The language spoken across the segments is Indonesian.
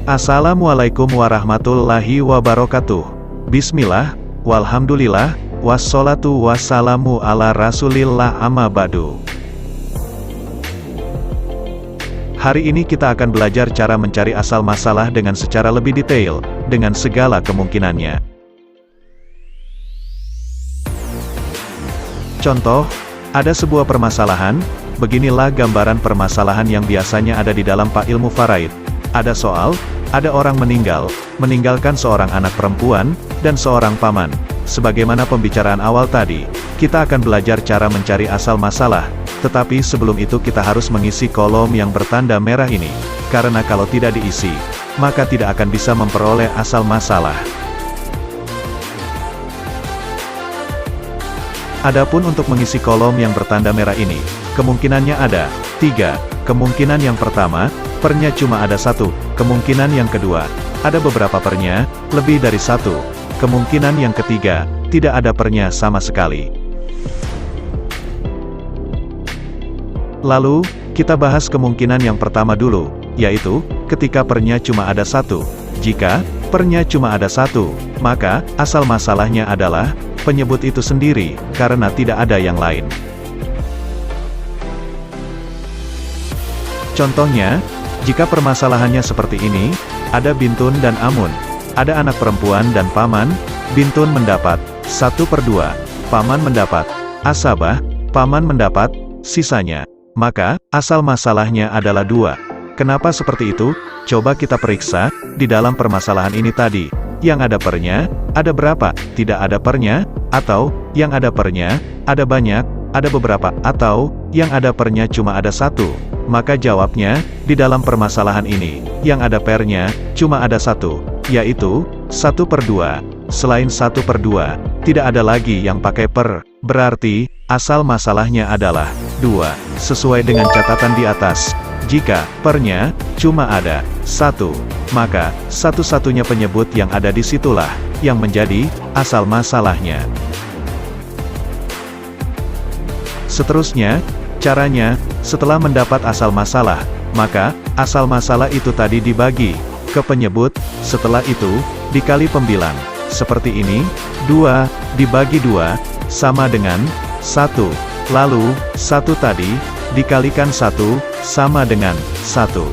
Assalamualaikum warahmatullahi wabarakatuh. Bismillah, walhamdulillah, wassalatu wassalamu ala rasulillah amma ba'du. Hari ini kita akan belajar cara mencari asal masalah dengan secara lebih detail, dengan segala kemungkinannya. Contoh, ada sebuah permasalahan, beginilah gambaran permasalahan yang biasanya ada di dalam Pak Ilmu Faraid. Ada soal, ada orang meninggalkan seorang anak perempuan, dan seorang paman. Sebagaimana pembicaraan awal tadi, kita akan belajar cara mencari asal masalah, tetapi sebelum itu kita harus mengisi kolom yang bertanda merah ini, karena kalau tidak diisi, maka tidak akan bisa memperoleh asal masalah. Adapun untuk mengisi kolom yang bertanda merah ini, kemungkinannya ada 3. Kemungkinan yang pertama, pernya cuma ada 1. Kemungkinan yang kedua, ada beberapa pernya, lebih dari 1. Kemungkinan yang ketiga, tidak ada pernya sama sekali. Lalu, kita bahas kemungkinan yang pertama dulu, yaitu, ketika pernya cuma ada 1. Jika pernya cuma ada 1, maka asal masalahnya adalah penyebut itu sendiri, karena tidak ada yang lain. Contohnya, jika permasalahannya seperti ini, ada Bintun dan Amun, ada anak perempuan dan paman, Bintun mendapat 1/2, paman mendapat asabah, paman mendapat sisanya. Maka, asal masalahnya adalah 2. Kenapa seperti itu? Coba kita periksa, di dalam permasalahan ini tadi, yang ada pernya, ada berapa, tidak ada pernya, atau, yang ada pernya, ada banyak, ada beberapa, atau, yang ada pernya cuma ada 1. Maka jawabnya, di dalam permasalahan ini, yang ada pernya, cuma ada 1, yaitu, 1/2. Selain 1/2, tidak ada lagi yang pakai per, berarti, asal masalahnya adalah 2, sesuai dengan catatan di atas. Jika pernya cuma ada 1, maka satu-satunya penyebut yang ada di situlah yang menjadi asal masalahnya. Seterusnya, caranya, setelah mendapat asal masalah, maka asal masalah itu tadi dibagi ke penyebut, setelah itu dikali pembilang. Seperti ini, 2 dibagi 2 sama dengan 1. Lalu, 1 tadi dikalikan 1 sama dengan 1.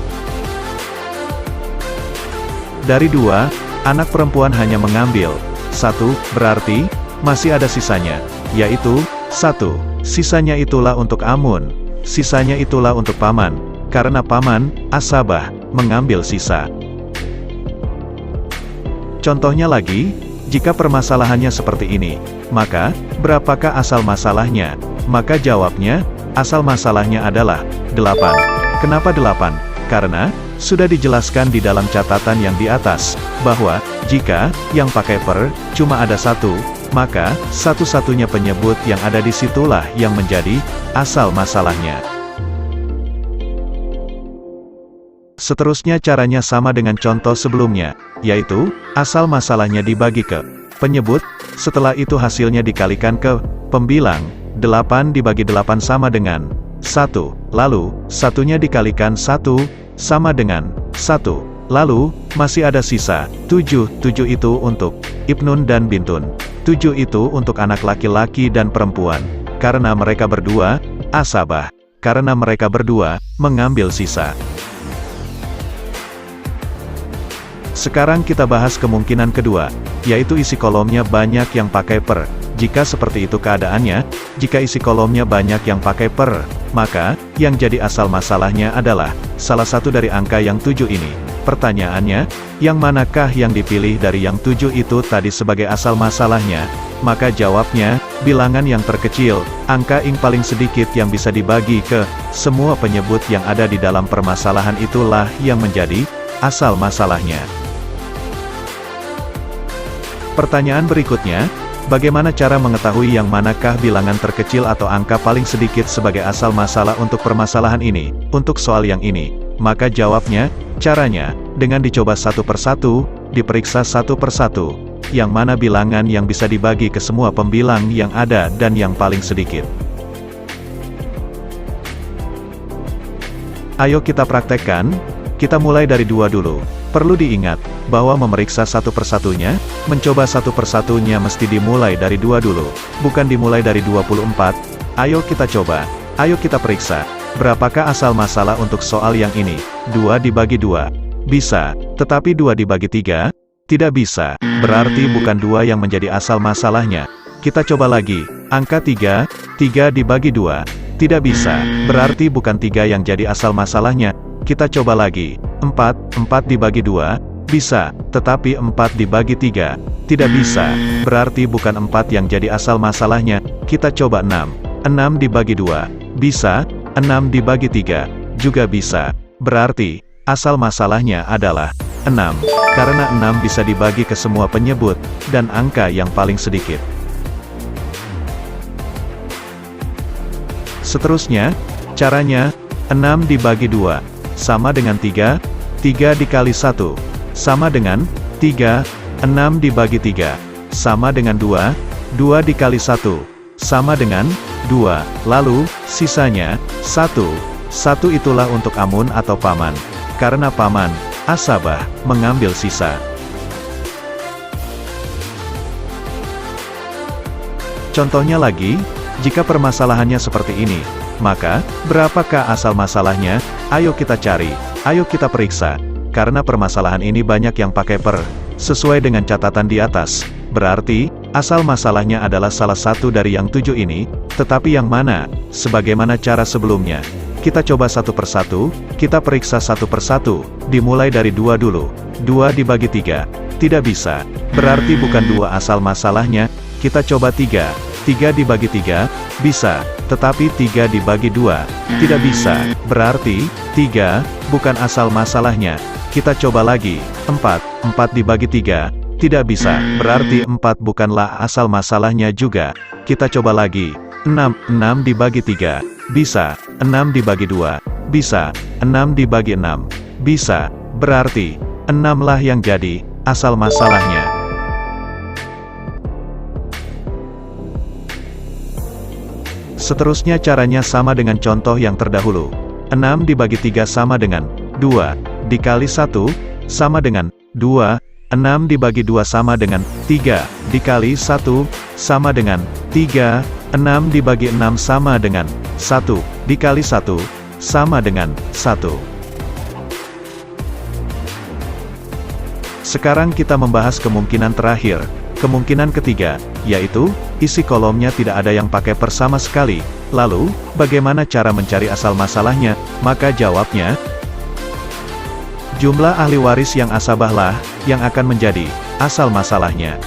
Dari 2, anak perempuan hanya mengambil 1, berarti masih ada sisanya, yaitu 1. Sisanya itulah untuk Amun, sisanya itulah untuk paman, karena paman, asabah, mengambil sisa. Contohnya lagi, jika permasalahannya seperti ini, maka, berapakah asal masalahnya? Maka jawabnya, asal masalahnya adalah 8. Kenapa 8? Karena, sudah dijelaskan di dalam catatan yang di atas, bahwa, jika, yang pakai per, cuma ada 1, maka, satu-satunya penyebut yang ada di situlah yang menjadi asal masalahnya. Seterusnya caranya sama dengan contoh sebelumnya, yaitu, asal masalahnya dibagi ke penyebut, setelah itu hasilnya dikalikan ke pembilang, 8 dibagi 8 sama dengan 1, lalu, satunya dikalikan 1, sama dengan 1, lalu, masih ada sisa, 7 itu untuk Ibnun dan Bintun, 7 itu untuk anak laki-laki dan perempuan, karena mereka berdua, asabah, karena mereka berdua, mengambil sisa. Sekarang kita bahas kemungkinan kedua, yaitu isi kolomnya banyak yang pakai per. Jika seperti itu keadaannya, jika isi kolomnya banyak yang pakai per, maka, yang jadi asal masalahnya adalah, salah satu dari angka yang 7 ini. Pertanyaannya, yang manakah yang dipilih dari yang 7 itu tadi sebagai asal masalahnya? Maka jawabnya, bilangan yang terkecil, angka yang paling sedikit yang bisa dibagi ke semua penyebut yang ada di dalam permasalahan itulah yang menjadi asal masalahnya. Pertanyaan berikutnya, bagaimana cara mengetahui yang manakah bilangan terkecil atau angka paling sedikit sebagai asal masalah untuk permasalahan ini? Untuk soal yang ini, maka jawabnya, caranya, dengan dicoba satu persatu, diperiksa satu persatu, yang mana bilangan yang bisa dibagi ke semua pembilang yang ada dan yang paling sedikit. Ayo kita praktekkan, kita mulai dari 2 dulu. perlu diingat, bahwa memeriksa satu persatunya, mencoba satu persatunya mesti dimulai dari 2 dulu, bukan dimulai dari 24. Ayo kita coba, ayo kita periksa, berapakah asal masalah untuk soal yang ini? 2 dibagi 2. Bisa, tetapi 2 dibagi 3? Tidak bisa, berarti bukan 2 yang menjadi asal masalahnya. Kita coba lagi, angka 3, 3 dibagi 2. Tidak bisa, berarti bukan 3 yang jadi asal masalahnya. Kita coba lagi, 4, 4 dibagi 2. Bisa, tetapi 4 dibagi 3. Tidak bisa, berarti bukan 4 yang jadi asal masalahnya. Kita coba 6, 6 dibagi 2. Bisa, 6 dibagi 3. Juga bisa, berarti, asal masalahnya adalah 6. Karena 6 bisa dibagi ke semua penyebut, dan angka yang paling sedikit. Seterusnya, caranya, 6 dibagi 2, sama dengan 3, 3 dikali 1, sama dengan 3, 6 dibagi 3, sama dengan 2, 2 dikali 1, sama dengan 2, lalu, sisanya, 1. 1 itulah untuk Amun atau Paman. Karena Paman, Asabah, mengambil sisa. Contohnya lagi, jika permasalahannya seperti ini, maka, berapakah asal masalahnya? Ayo kita cari, ayo kita periksa. Karena permasalahan ini banyak yang pakai per, sesuai dengan catatan di atas. Berarti, asal masalahnya adalah salah satu dari yang 7 ini, tetapi yang mana? Sebagaimana cara sebelumnya. Kita coba satu persatu, kita periksa satu persatu, dimulai dari 2 dulu. 2 dibagi 3. Tidak bisa, berarti bukan 2 asal masalahnya. Kita coba 3. 3 dibagi 3, bisa, tetapi 3 dibagi 2, tidak bisa, berarti, 3, bukan asal masalahnya. Kita coba lagi, 4, 4 dibagi 3, tidak bisa, berarti 4 bukanlah asal masalahnya juga. Kita coba lagi, 6, 6 dibagi 3, bisa, 6 dibagi 2, bisa, 6 dibagi 6, bisa, berarti, 6 lah yang jadi asal masalahnya. Seterusnya caranya sama dengan contoh yang terdahulu. 6 dibagi 3 sama dengan 2, dikali 1, sama dengan 2, 6 dibagi 2 sama dengan 3, dikali 1, sama dengan 3, 6 dibagi 6 sama dengan 1, dikali 1, sama dengan 1. Sekarang kita membahas kemungkinan terakhir. Kemungkinan ketiga, yaitu, isi kolomnya tidak ada yang pakai per sama sekali. Lalu, bagaimana cara mencari asal masalahnya? Maka jawabnya, jumlah ahli waris yang asabah lah, yang akan menjadi asal masalahnya.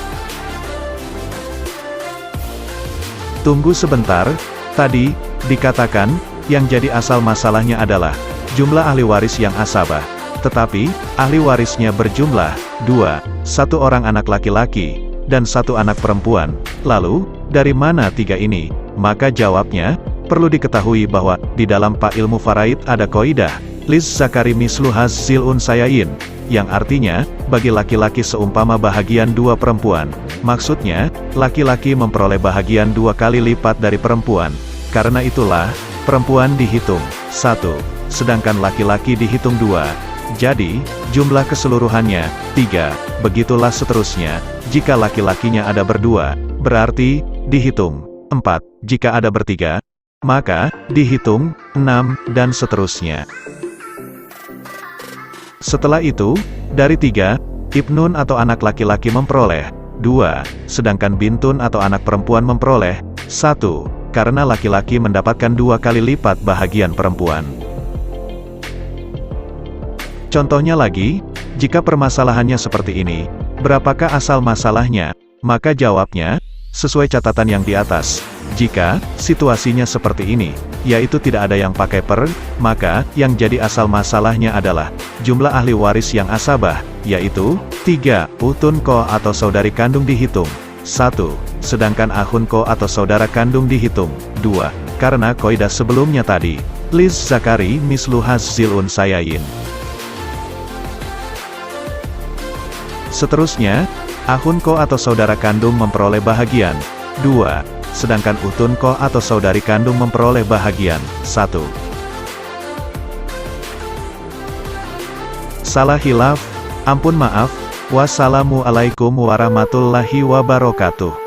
Tunggu sebentar, tadi, dikatakan, yang jadi asal masalahnya adalah, jumlah ahli waris yang asabah. Tetapi, ahli warisnya berjumlah 2, 1 orang anak laki-laki, dan 1 anak perempuan. Lalu, dari mana 3 ini? Maka jawabnya, perlu diketahui bahwa, di dalam Pak Ilmu Faraid ada kaidah, Liz Zakari mislu hazzil unsayain, yang artinya, bagi laki-laki seumpama bahagian 2 perempuan. Maksudnya, laki-laki memperoleh bahagian 2 kali lipat dari perempuan. Karena itulah, perempuan dihitung 1, sedangkan laki-laki dihitung 2. Jadi, jumlah keseluruhannya 3, begitulah seterusnya. Jika laki-lakinya ada berdua, berarti, dihitung 4. Jika ada bertiga, maka, dihitung 6, dan seterusnya. Setelah itu, dari 3, ibnun atau anak laki-laki memperoleh 2, sedangkan bintun atau anak perempuan memperoleh 1, karena laki-laki mendapatkan 2 kali lipat bahagian perempuan. Contohnya lagi, jika permasalahannya seperti ini, berapakah asal masalahnya? Maka jawabnya, sesuai catatan yang di atas. Jika situasinya seperti ini, yaitu tidak ada yang pakai per, maka yang jadi asal masalahnya adalah jumlah ahli waris yang asabah, yaitu 3, utun ko atau saudari kandung dihitung 1, sedangkan ahun ko atau saudara kandung dihitung 2. Karena kaidah sebelumnya tadi, Liz Zakari mislu hazzil unsayain. Seterusnya, ahun ko atau saudara kandung memperoleh bahagian 2, sedangkan utun ko atau saudari kandung memperoleh bahagian 1. Salah hilaf, Ampun maaf. Wassalamualaikum warahmatullahi wabarakatuh.